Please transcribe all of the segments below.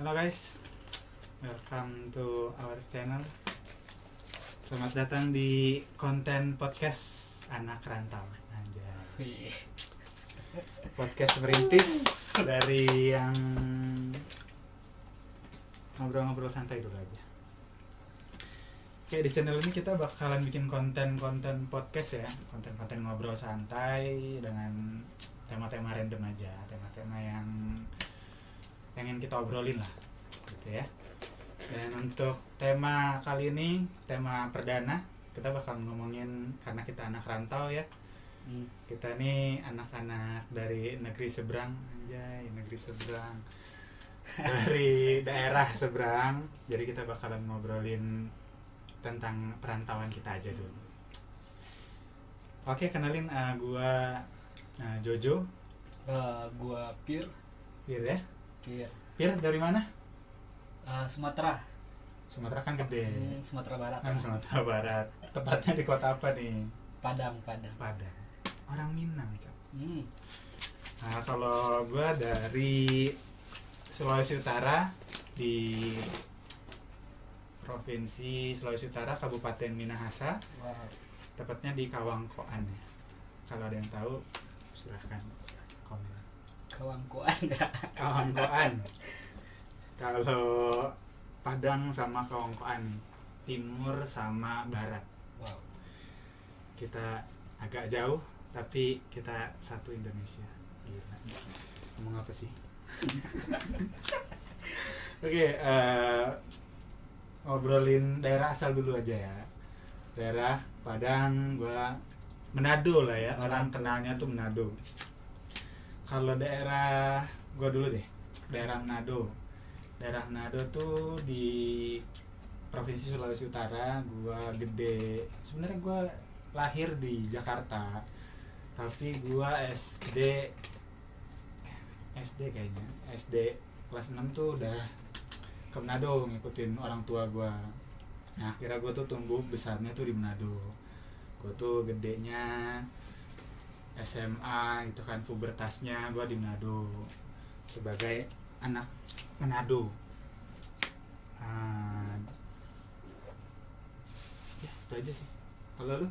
Halo guys, welcome to our channel. Selamat datang di konten podcast anak rantau. Anjay. Podcast merintis dari yang ngobrol-ngobrol santai dulu aja. Oke, di channel ini kita bakalan bikin konten-konten podcast ya, konten-konten ngobrol santai dengan tema-tema random aja, tema-tema yang pengen kita obrolin lah gitu ya. Dan untuk tema kali ini, tema perdana, kita bakal ngomongin karena kita anak rantau ya. Kita nih anak-anak dari negeri seberang, anjay, negeri seberang. Dari daerah seberang. Jadi kita bakalan ngobrolin tentang perantauan kita aja dulu. Oke, kenalin gua Jojo. Gua Pir ya. Pir dari mana? Sumatera. Sumatera kan gede. Sumatera Barat. Sumatera Barat. Tepatnya di kota apa nih? Padang. Orang Minang, Cak. Nah, kalau gua dari Sulawesi Utara, di Provinsi Sulawesi Utara, Kabupaten Minahasa. Wow. Tepatnya di Kawangkoan ya. Kalau ada yang tahu silahkan komen. Kawangkoan. Kalau Padang sama Kawangkoan, timur sama barat. Wow. Kita agak jauh tapi kita satu Indonesia. Gila. Ngomong apa sih? Oke, ngobrolin daerah asal dulu aja ya. Daerah Padang, gua Manado lah ya. Orang kenalnya tuh Manado. Kalau daerah gua dulu deh, daerah Manado tuh di Provinsi Sulawesi Utara. Gua gede, sebenarnya gua lahir di Jakarta, tapi gua SD kayaknya, SD kelas 6 tuh udah ke Manado ngikutin orang tua gua. Nah akhirnya gua tuh tumbuh besarnya tuh di Manado. Gua tuh gedenya SMA itu kan, pubertasnya gue di Manado sebagai anak Manado. Ya itu aja sih. Kalau lu,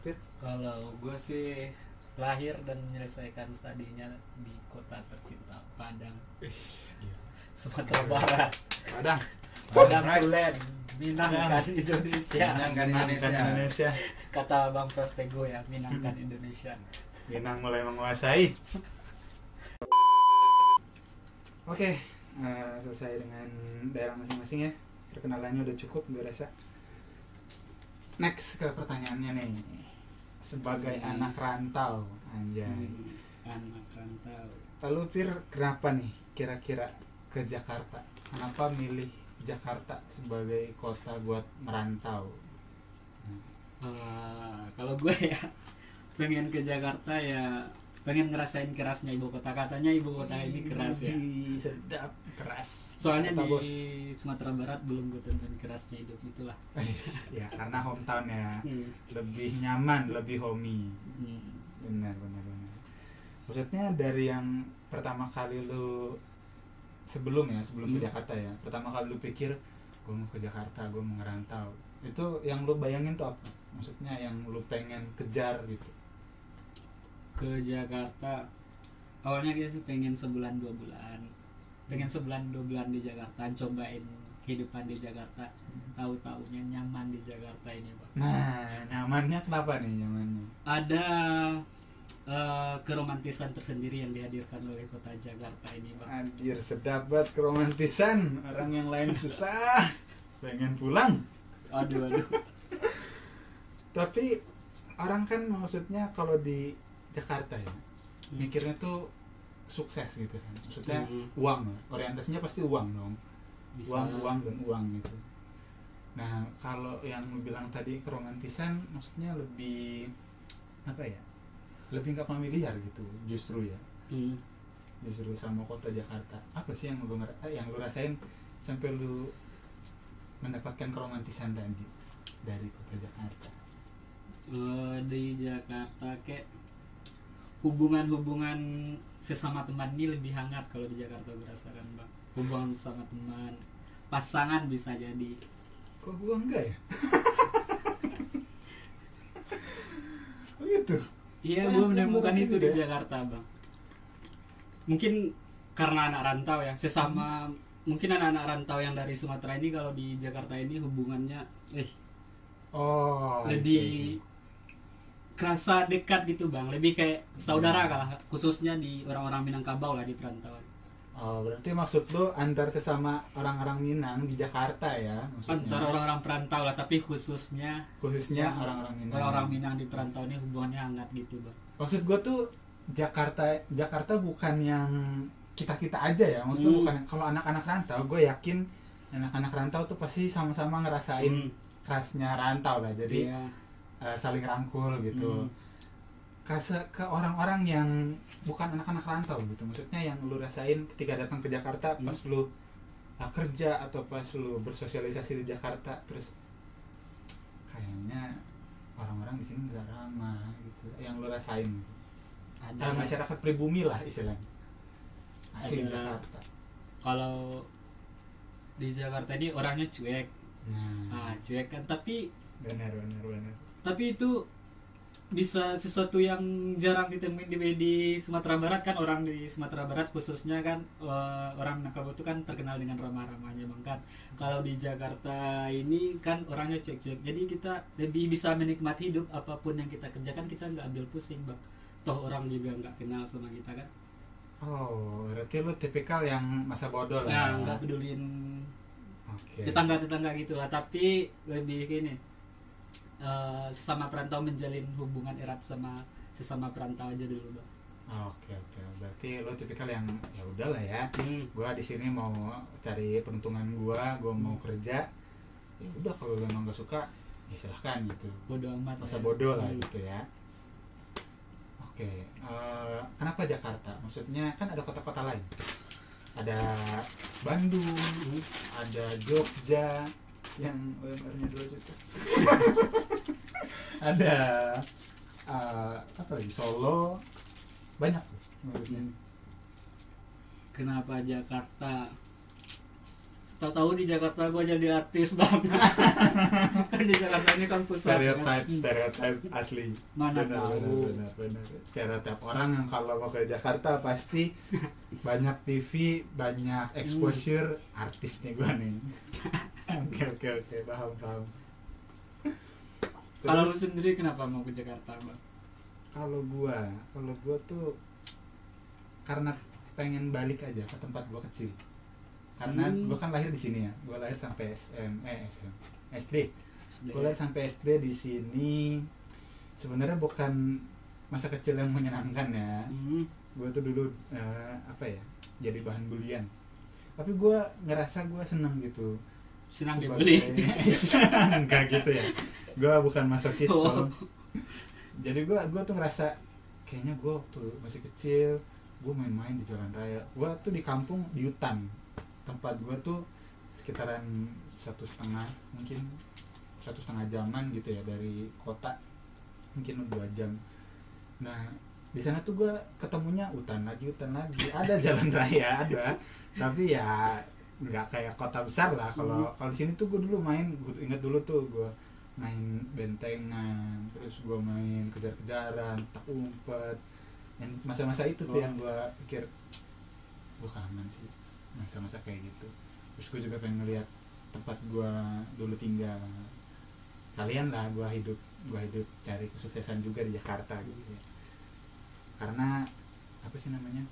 Fit? Kalau gue sih lahir dan menyelesaikan studinya di kota tercinta Padang, Sumatera Barat. Padang Tulen, Minang kan Indonesia. Kata Bang Prostego ya, Minang kan Indonesia. Minang mulai menguasai. Oke, selesai dengan daerah masing-masing ya. Perkenalannya udah cukup gue rasa. Next ke pertanyaannya nih. Sebagai anak rantau, anjay. Anak rantau. Lalu Pir, kenapa nih kira-kira ke Jakarta? Kenapa milih Jakarta sebagai kota buat merantau? Kalau gue ya pengen ke Jakarta ya, pengen ngerasain kerasnya ibu kota. Katanya ibu kota ini keras ya. Sedap, keras. Soalnya kota di bos. Sumatera Barat belum gue tonton kerasnya hidup itulah. Ya karena hometown ya, lebih nyaman, lebih homey. Benar. Maksudnya dari yang pertama kali lu sebelum ke Jakarta ya, pertama kali lu pikir gue mau ke Jakarta, gue mau ngerantau, itu yang lu bayangin tuh apa? Maksudnya yang lu pengen kejar gitu? Ke Jakarta awalnya kita sih pengen sebulan 2 bulan, pengen sebulan 2 bulan di Jakarta, cobain kehidupan di Jakarta. Tahu-taunya nyaman di Jakarta ini, Pak. Nah, nyamannya kenapa nih nyamannya? Ada keromantisan tersendiri yang dihadirkan oleh kota Jakarta ini, Pak. Anjir, sedap banget keromantisan. Orang yang lain susah pengen pulang. Aduh. Tapi orang kan maksudnya kalau di Jakarta ya, mikirnya tuh sukses gitu kan. Maksudnya uang, orientasinya pasti uang dong. Bisa. Uang gitu. Nah, kalau yang lu bilang tadi keromantisan, maksudnya lebih apa ya? Lebih nggak familiar gitu, justru ya. Justru sama kota Jakarta. Apa sih yang lu rasain sampai lu mendapatkan keromantisan tadi dari kota Jakarta? Di Jakarta kayak hubungan sesama teman ini lebih hangat kalau di Jakarta gue rasakan bang. Hubungan sama teman, pasangan bisa jadi. Kok gua enggak ya? Oh gitu. Iya, gue menemukan Yang itu di ya? Jakarta bang. Mungkin karena anak rantau ya, sesama mungkin anak-anak rantau yang dari Sumatera ini kalau di Jakarta ini hubungannya Oh, I lebih see. kerasa dekat gitu bang, lebih kayak saudara kalah, khususnya di orang-orang Minangkabau lah di perantauan. Oh, berarti maksud lu antar sesama orang-orang Minang di Jakarta ya maksudnya? Antara orang-orang perantau lah, tapi khususnya Khususnya orang-orang Minang. orang-orang Minang di perantau ini hubungannya hangat gitu bang. Maksud gua tuh Jakarta bukan yang kita-kita aja ya. Maksudnya bukan kalau anak-anak rantau, gue yakin anak-anak rantau tuh pasti sama-sama ngerasain kerasnya rantau lah. Jadi Iya. saling rangkul gitu. Ke orang-orang yang bukan anak-anak rantau gitu, maksudnya yang lu rasain ketika datang ke Jakarta pas lu kerja atau pas lu bersosialisasi di Jakarta, terus kayaknya orang-orang di sini nggak ramah gitu, yang lu rasain gitu. Ada Masyarakat pribumi lah istilahnya asli Ada. Jakarta. kalau di Jakarta ini orangnya cuek, Nah, cuek kan, tapi benar. itu bisa sesuatu yang jarang ditemuin di Sumatera Barat kan. Orang di Sumatera Barat khususnya kan orang Minangkabau itu kan terkenal dengan ramah-ramahnya bang kan. Kalau di Jakarta ini kan orangnya cuek-cuek, jadi kita lebih bisa menikmati hidup, apapun yang kita kerjakan kita nggak ambil pusing bang, toh orang juga nggak kenal sama kita kan. Oh, berarti lu tipikal yang masa bodoh lah. Nah, nggak pedulin Oke. tetangga-tetangga gitulah, tapi lebih gini, sesama perantau menjalin hubungan erat sama sesama perantau aja dulu bang. Oke. Berarti lo tipikal yang ya udahlah ya. Gua di sini mau cari peruntungan gua mau kerja. Ya udah, kalau lo emang gak suka ya silahkan gitu. Bodoh amat Masa ya. bodoh lah gitu ya. Oke. Kenapa Jakarta? Maksudnya kan ada kota-kota lain. Ada Bandung, ada Jogja yang UMR-nya 2 juta. Ada apa lagi? Solo. Banyak loh menurutnya. Kenapa Jakarta? Tahu-tahu di Jakarta gue jadi artis bang. Kan di Jakarta ini kan pusat. Stereotype asli. Mana Benar. tahu. Stereotype orang yang kalau mau ke Jakarta pasti banyak TV, banyak exposure, artisnya gue nih. Oke, paham. Kalau lu Terus sendiri kenapa mau ke Jakarta bang? kalau gua tuh karena pengen balik aja ke tempat gua kecil. Karena gua kan lahir di sini ya. Gua lahir sampai SD. Gua lahir sampai SD di sini. Sebenarnya bukan masa kecil yang menyenangkan ya. Gua tuh dulu jadi bahan bulian. Tapi gua ngerasa gua seneng gitu. Senang dibully. Enggak gitu ya. Gua bukan masokis Oh. Jadi gue tuh ngerasa kayaknya gue waktu masih kecil gue main-main di jalan raya. Gue tuh di kampung, di hutan. Tempat gue tuh sekitaran 1,5 jaman gitu ya dari kota, mungkin 2 jam. Nah di sana tuh gue ketemunya hutan lagi. Ada jalan raya ada, tapi ya nggak kayak kota besar lah. Kalau di sini tuh gue dulu main, gue ingat dulu tuh gue main bentengan, terus gue main kejar-kejaran, tak umpet. Yang masa-masa itu tuh yang gue pikir gue kangen sih masa-masa kayak gitu. Terus gue juga pengen ngeliat tempat gue dulu tinggal. Kalian lah, gue hidup cari kesuksesan juga di Jakarta gitu ya. Karena apa sih namanya,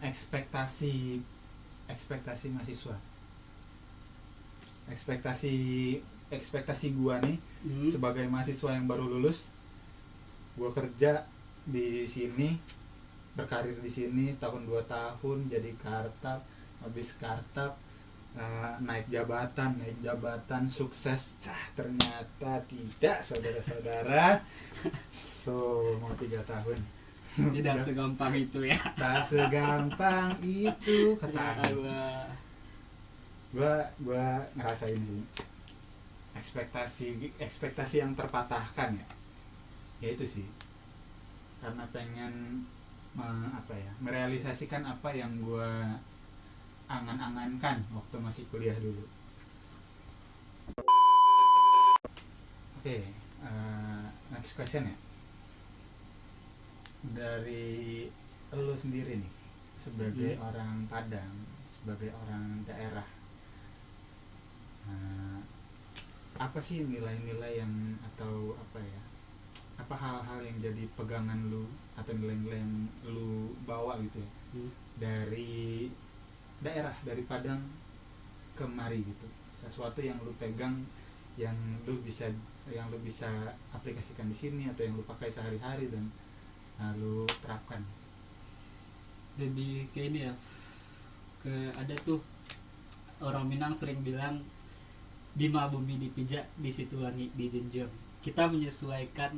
ekspektasi mahasiswa, ekspektasi gua nih sebagai mahasiswa yang baru lulus, gua kerja di sini, berkarir di sini setahun 2 tahun, jadi kartap, habis kartap naik jabatan sukses, ternyata tidak, saudara-saudara. Mau 3 tahun Tidak segampang itu ya. tak segampang itu kata aku. Gua ngerasain sih ekspektasi yang terpatahkan ya itu sih, karena pengen merealisasikan apa yang gue angan-angankan waktu masih kuliah dulu. Oke, next question ya. Dari lo sendiri nih, sebagai orang Padang, sebagai orang daerah, apa sih nilai-nilai yang atau apa ya? Apa hal-hal yang jadi pegangan lu atau nilai-nilai yang lu bawa gitu ya dari daerah, dari Padang kemari gitu, sesuatu yang lu pegang yang lu bisa aplikasikan di sini atau yang lu pakai sehari-hari dan lu terapkan. Jadi kayak ini ya, ada tuh orang Minang sering bilang di mana bumi dipijak di situ langit dijunjung. Kita menyesuaikan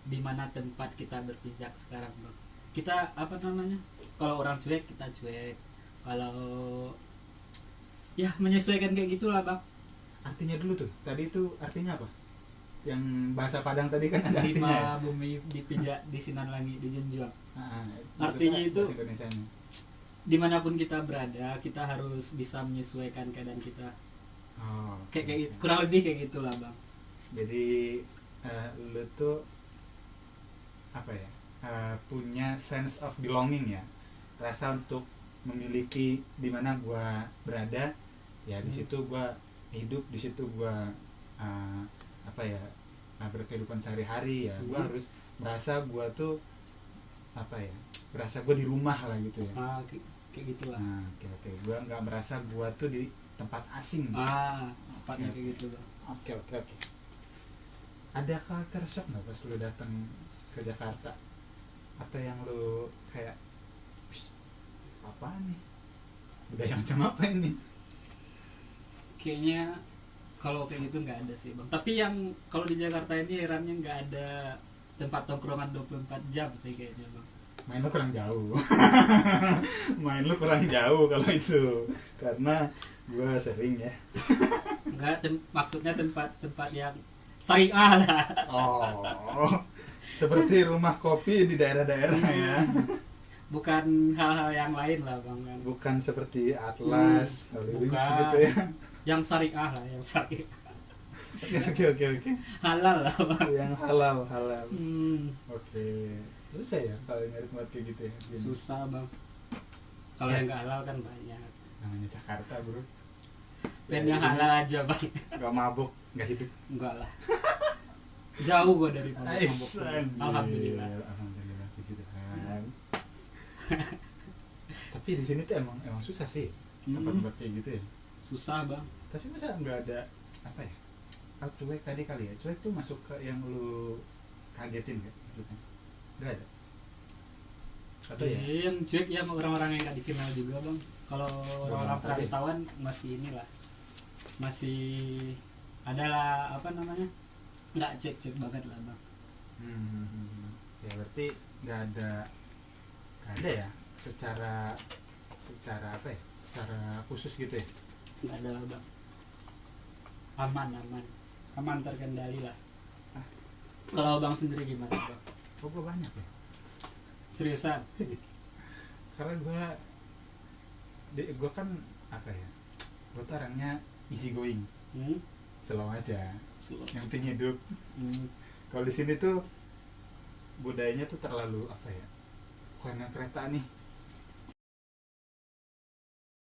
di mana tempat kita berpijak sekarang, bang. Kita apa namanya, kalau orang cuek kita cuek, kalau ya menyesuaikan kayak gitulah, bang. Artinya dulu tuh, tadi itu artinya apa? Yang bahasa Padang tadi kan ada Di artinya ya? mana bumi dipijak di sinan langit dijunjung. Maksudnya Artinya itu bahasa Indonesianya. Dimanapun kita berada, kita harus bisa menyesuaikan keadaan kita. Kayak gitu, kurang lebih kayak gitulah, bang. Jadi lu tuh apa ya, punya sense of belonging ya, rasa untuk memiliki di mana gua berada ya, di situ gua hidup, di situ gua apa ya, berkehidupan sehari-hari ya. Gua harus merasa gua tuh apa ya, berasa gua di rumah lah gitu ya. Kayak gitulah. Oke. Gua nggak merasa gua tuh di tempat asing. Tempatnya kayak gitu, bang. Oke. Ada culture shock nggak pas lu datang ke Jakarta? Atau yang lu kayak, apa nih? Budaya macam apa ini? Kayaknya kalau kayak gitu nggak ada sih, bang. Tapi yang kalau di Jakarta ini herannya nggak ada tempat tongkrongan 24 jam sih kayaknya, bang. Main lu kurang jauh. Main lu kurang jauh kalau itu. Karena gua sering ya. Enggak, maksudnya tempat yang syariah lah. Seperti rumah kopi di daerah-daerah ya. Bukan hal-hal yang lain lah, bang. Bukan seperti Atlas, Hollywood bukan. gitu ya. Yang syariah lah, yang syariah. Oke. Halal lah, bang. Yang halal. Oke. Susah ya kalau nyari tempat kayak gitu ya. Gini. Susah, bang. Kalau yang nggak halal kan banyak. Namanya Jakarta, bro. Pengen yang halal aja, bang. Gak mabuk, gak hidup. Enggak lah. Jauh gua dari mabuk. Alhamdulillah. Puji Tuhan. Tapi di sini tuh emang susah sih tempat-tempat kayak gitu ya. Susah, bang. Tapi masa nggak ada apa ya? Cuek tadi kali ya. Cuek tuh masuk ke yang lu kagetin nggak? Maksudnya nggak ada. Atau ya? Yang cuek ya orang-orang yang nggak dikenal juga, bang. Kalau orang-orang perantauan masih inilah, masih adalah apa namanya, nggak cek banget lah, bang. Ya berarti nggak ada ya secara apa ya, secara khusus gitu ya? Nggak ada lah, bang. Aman terkendali lah. Kalau bang sendiri gimana, bang? Kok gue banyak ya? Seriusan? Karena gue kan apa ya, gue tuh orangnya easy going, slow aja, yang penting hidup. Kalau di sini tuh budayanya tuh terlalu apa ya, kalau naik kereta nih